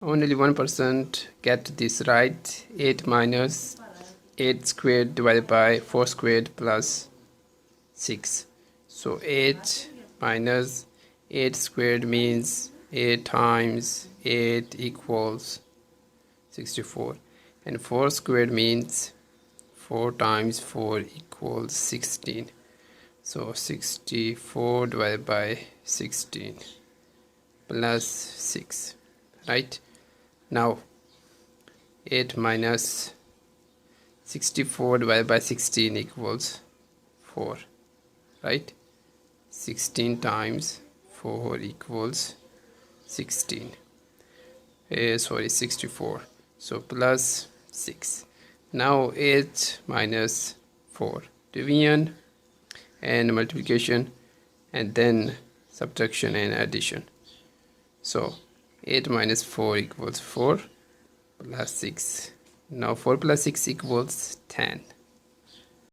Only 1% get this right. 8 minus 8 squared divided by 4 squared plus 6. So 8 minus 8 squared means 8 times 8 equals 64. And 4 squared means 4 times 4 equals 16. So 64 divided by 16 plus 6. Right? Now 8 minus 64 divided by 16 equals 4, right? 16 times 4 equals 16. 64. So plus 6. Now 8 minus 4, division and multiplication, and then subtraction and addition. So 8 minus 4 equals 4 plus 6. Now 4 plus 6 equals 10.